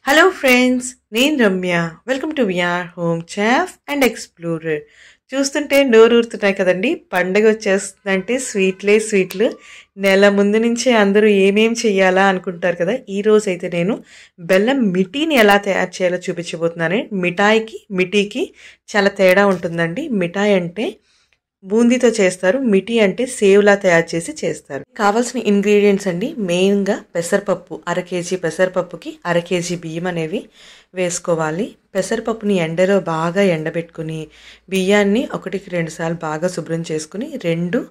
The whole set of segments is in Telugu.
హలో ఫ్రెండ్స్, నేను Ramya. Welcome to VR home chef and explorer. చూస్తుంటే నోరూరుతున్నాయి కదండి. పండగ వచ్చేస్తుందంటే స్వీట్లు. నెల ముందు నుంచే అందరూ ఏమేం చెయ్యాలా అనుకుంటారు కదా. ఈ రోజు అయితే నేను బెల్లం మిఠీని ఎలా తయారు చేయాలో చూపించబోతున్నాను. మిఠీకి చాలా తేడా ఉంటుందండి. మిఠాయి అంటే బూందీతో చేస్తారు, మిఠీ అంటే సేవ్లా తయారు చేస్తారు. కావాల్సిన ఇంగ్రీడియంట్స్ అండి, మెయిన్గా పెసరపప్పు, 1/2 కేజీ పెసరపప్పుకి 1/2 కేజీ బియ్యం అనేవి వేసుకోవాలి. పెసరపప్పుని ఎండలో బాగా ఎండబెట్టుకుని బియ్యాన్ని 1-2 సార్లు బాగా శుభ్రం చేసుకుని 2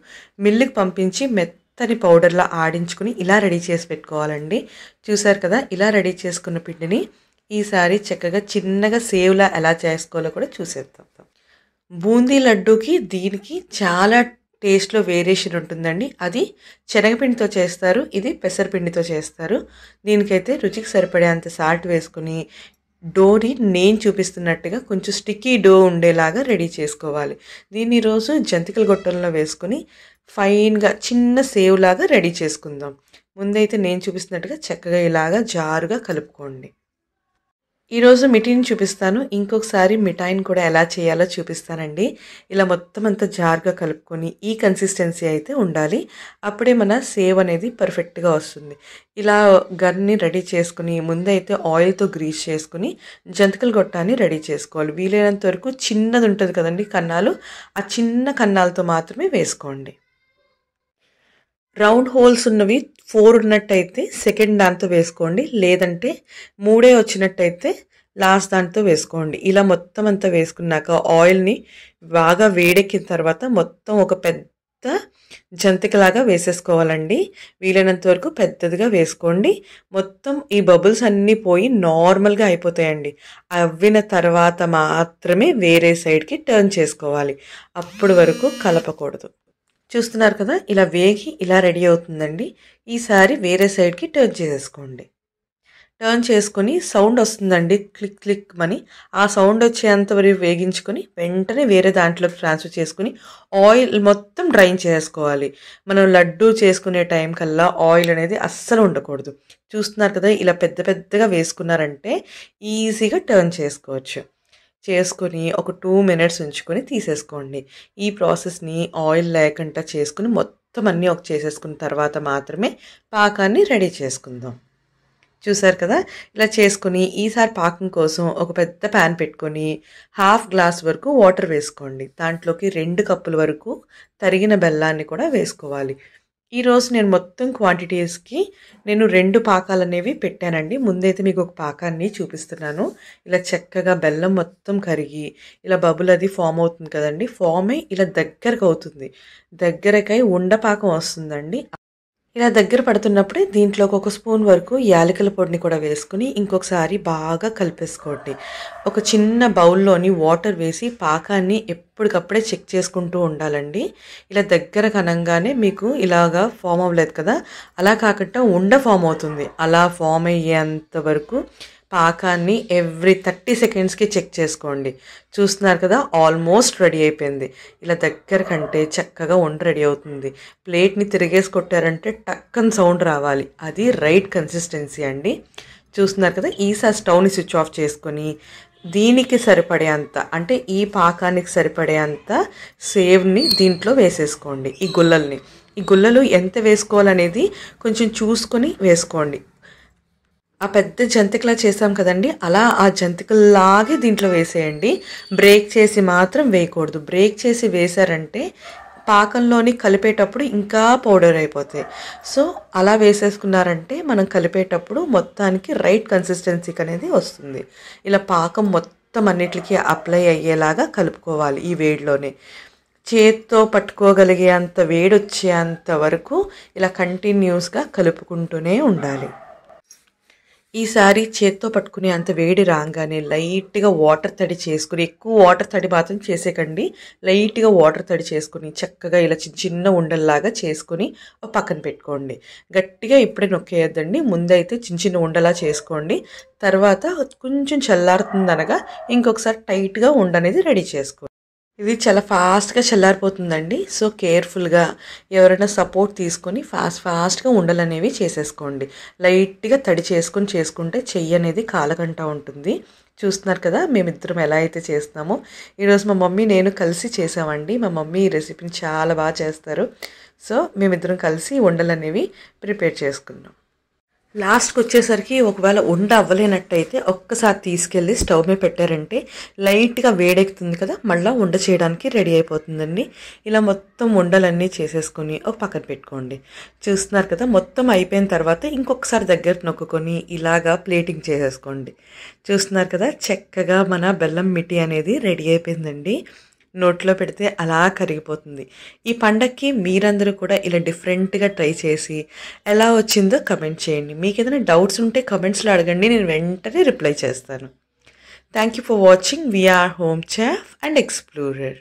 మిల్లుకి పంపించి మెత్తని పౌడర్లా ఆడించుకుని ఇలా రెడీ చేసి పెట్టుకోవాలండి. చూసారు కదా, ఇలా రెడీ చేసుకున్న పిండిని ఈసారి చక్కగా చిన్నగా సేవ్లా ఎలా చేసుకోవాలో కూడా చూసేద్దాం. బూందీ లడ్డూకి దీనికి చాలా టేస్ట్లో వేరియేషన్ ఉంటుందండి. అది శనగపిండితో చేస్తారు, ఇది పెసరపిండితో చేస్తారు. దీనికైతే రుచికి సరిపడేంత సాల్ట్ వేసుకుని డోని నేను చూపిస్తున్నట్టుగా కొంచెం స్టిక్కీ డో ఉండేలాగా రెడీ చేసుకోవాలి. దీన్ని ఈరోజు జంతికల గొట్టంలో వేసుకుని ఫైన్గా చిన్న సేవ్ లాగా రెడీ చేసుకుందాం. ముందైతే నేను చూపిస్తున్నట్టుగా చక్కగా ఇలాగా జారుగా కలుపుకోండి. ఈరోజు మిఠీని చూపిస్తాను, ఇంకొకసారి మిఠాయిని కూడా ఎలా చేయాలో చూపిస్తానండి. ఇలా మొత్తం అంతా జారుగా కలుపుకొని ఈ కన్సిస్టెన్సీ అయితే ఉండాలి. అప్పుడే మన సేవ్ అనేది పర్ఫెక్ట్గా వస్తుంది. ఇలా గన్ని రెడీ చేసుకుని ముందైతే ఆయిల్తో గ్రీస్ చేసుకుని జంతికల గొట్టాన్ని రెడీ చేసుకోవాలి. వీలైనంత వరకు చిన్నది ఉంటుంది కదండి కన్నాలు, ఆ చిన్న కన్నాలతో మాత్రమే వేసుకోండి. రౌండ్ హోల్స్ ఉన్నవి 4 ఉన్నట్టయితే సెకండ్ దాంతో వేసుకోండి, లేదంటే 3 వచ్చినట్టయితే లాస్ట్ దాంతో వేసుకోండి. ఇలా మొత్తం అంతా వేసుకున్నాక ఆయిల్ని బాగా వేడెక్కిన తర్వాత మొత్తం ఒక పెద్ద జంతికలాగా వేసేసుకోవాలండి. వీలైనంత వరకు పెద్దదిగా వేసుకోండి. మొత్తం ఈ బబుల్స్ అన్నీ పోయి నార్మల్గా అయిపోతాయండి. అవ్విన తర్వాత మాత్రమే వేరే సైడ్కి టర్న్ చేసుకోవాలి, అప్పుడు వరకు కలపకూడదు. చూస్తున్నారు కదా, ఇలా వేగి ఇలా రెడీ అవుతుందండి. ఈసారి వేరే సైడ్కి టర్న్ చేసేసుకోండి. టర్న్ చేసుకొని సౌండ్ వస్తుందండి, క్లిక్ క్లిక్ అని. ఆ సౌండ్ వచ్చేంత వరకు వేగించుకొని వెంటనే వేరే దాంట్లోకి ట్రాన్స్ఫర్ చేసుకుని ఆయిల్ మొత్తం డ్రైన్ చేసుకోవాలి. మనం లడ్డూ చేసుకునే టైం కల్లా ఆయిల్ అనేది అస్సలు ఉండకూడదు. చూస్తున్నారు కదా, ఇలా పెద్దగా వేసుకున్నారంటే ఈజీగా టర్న్ చేసుకోవచ్చు. చేసుకొని ఒక 2 మినిట్స్ ఉంచుకొని తీసేసుకోండి. ఈ ప్రాసెస్ని ఆయిల్ లేకుండా చేసుకుని మొత్తం అన్నీ చేసేసుకున్న తర్వాత మాత్రమే పాకాన్ని రెడీ చేసుకుందాం. చూసారు కదా, ఇలా చేసుకుని ఈసారి పాకం కోసం ఒక పెద్ద ప్యాన్ పెట్టుకొని 1/2 గ్లాస్ వరకు వాటర్ వేసుకోండి. దాంట్లోకి 2 కప్పుల వరకు తరిగిన బెల్లాన్ని కూడా వేసుకోవాలి. ఈరోజు నేను మొత్తం క్వాంటిటీస్కి నేను 2 పాకాలు అనేవి పెట్టానండి. ముందైతే మీకు ఒక పాకాన్ని చూపిస్తున్నాను. ఇలా చక్కగా బెల్లం మొత్తం కరిగి ఇలా బబుల్ అది ఫామ్ అవుతుంది కదండి. ఫామ్ అయ్యి ఇలా దగ్గరకు అవుతుంది, దగ్గరకై ఉండపాకం వస్తుందండి. ఇలా దగ్గర పడుతున్నప్పుడే దీంట్లోకి 1 స్పూన్ వరకు యాలకుల పొడిని కూడా వేసుకుని ఇంకొకసారి బాగా కలిపేసుకోండి. ఒక చిన్న బౌల్లోని వాటర్ వేసి పాకాన్ని ఎప్పటికప్పుడే చెక్ చేసుకుంటూ ఉండాలండి. ఇలా దగ్గర కనంగానే మీకు ఇలాగా ఫామ్ అవ్వలేదు కదా, అలా కాకుండా ఫామ్ అవుతుంది. అలా ఫామ్ అయ్యేంత వరకు పాకాన్ని ఎవ్రీ 30 సెకండ్స్కి చెక్ చేసుకోండి. చూస్తున్నారు కదా, ఆల్మోస్ట్ రెడీ అయిపోయింది. ఇలా దగ్గర కంటే చక్కగా రెడీ అవుతుంది. ప్లేట్ని తిరిగేసి కొట్టారంటే టక్కని సౌండ్ రావాలి, అది రైట్ కన్సిస్టెన్సీ అండి. చూస్తున్నారు కదా, ఈసారి స్టవ్ని స్విచ్ ఆఫ్ చేసుకొని దీనికి సరిపడేంత, అంటే ఈ పాకానికి సరిపడేంత సేవ్ని దీంట్లో వేసేసుకోండి. ఈ గుల్లలు ఎంత వేసుకోవాలనేది కొంచెం చూసుకొని వేసుకోండి. ఆ పెద్ద జంతికలా చేసాం కదండి, అలా ఆ జంతికల్లాగే దీంట్లో వేసేయండి. బ్రేక్ చేసి మాత్రం వేయకూడదు. బ్రేక్ చేసి వేసారంటే పాకంలోని కలిపేటప్పుడు ఇంకా పౌడర్ అయిపోతాయి. సో అలా వేసేసుకున్నారంటే మనం కలిపేటప్పుడు మొత్తానికి రైట్ కన్సిస్టెన్సీకి అనేది వస్తుంది. ఇలా పాకం మొత్తం అన్నిటికీ అప్లై అయ్యేలాగా కలుపుకోవాలి. ఈ వేడిలోనే చేత్తో పట్టుకోగలిగే అంత వేడి వచ్చేంత వరకు ఇలా కంటిన్యూస్గా కలుపుకుంటూనే ఉండాలి. ఈసారి చేత్తో పట్టుకుని అంత వేడి రాగానే లైట్గా వాటర్ తడి చేసుకుని, ఎక్కువ వాటర్ తడి మాత్రం చేసేకండి, లైట్గా వాటర్ తడి చేసుకుని చక్కగా ఇలా చిన్న ఉండల్లాగా చేసుకుని పక్కన పెట్టుకోండి. గట్టిగా ఇప్పుడే నొక్కేయద్దండి, ముందైతే చిన్న ఉండలా చేసుకోండి. తర్వాత కొంచెం చల్లారుతుందనగా ఇంకొకసారి టైట్గా ఉండనేది రెడీ చేసుకోండి. ఇది చాలా ఫాస్ట్గా చల్లారిపోతుందండి. సో కేర్ఫుల్గా ఎవరైనా సపోర్ట్ తీసుకొని ఫాస్ట్గా ఉండలనేవి చేసేసుకోండి. లైట్గా తడి చేసుకుంటే చెయ్యి అనేది కాలకంటా ఉంటుంది. చూస్తున్నారు కదా మేమిద్దరం ఎలా అయితే చేస్తున్నామో. ఈరోజు మా మమ్మీ నేను కలిసి చేసామండి. మా మమ్మీ ఈ రెసిపీని చాలా బాగా చేస్తారు. సో మేమిద్దరం కలిసి ఉండలనేవి ప్రిపేర్ చేసుకున్నాం. లాస్ట్కి వచ్చేసరికి ఒకవేళ ఉండ అవ్వలేనట్టయితే ఒక్కసారి తీసుకెళ్ళి స్టవ్ మీద పెట్టారంటే లైట్గా వేడెక్కుతుంది కదా, మళ్ళీ ఉండ చేయడానికి రెడీ అయిపోతుందండి. ఇలా మొత్తం ఉండలన్నీ చేసేసుకొని ఒక పక్కన పెట్టుకోండి. చూస్తున్నారు కదా మొత్తం అయిపోయిన తర్వాత ఇంకొకసారి దగ్గర నొక్కుకొని ఇలాగా ప్లేటింగ్ చేసేసుకోండి. చూస్తున్నారు కదా చక్కగా మన బెల్లం మిఠాయి అనేది రెడీ అయిపోయిందండి. నోట్లో పెడితే అలా కరిగిపోతుంది. ఈ పండగకి మీరందరూ కూడా ఇలా డిఫరెంట్గా ట్రై చేసి ఎలా వచ్చిందో కమెంట్ చేయండి. మీకు ఏదైనా డౌట్స్ ఉంటే కమెంట్స్లో అడగండి, నేను వెంటనే రిప్లై చేస్తాను. Thank you for watching. VR home chef and explorer.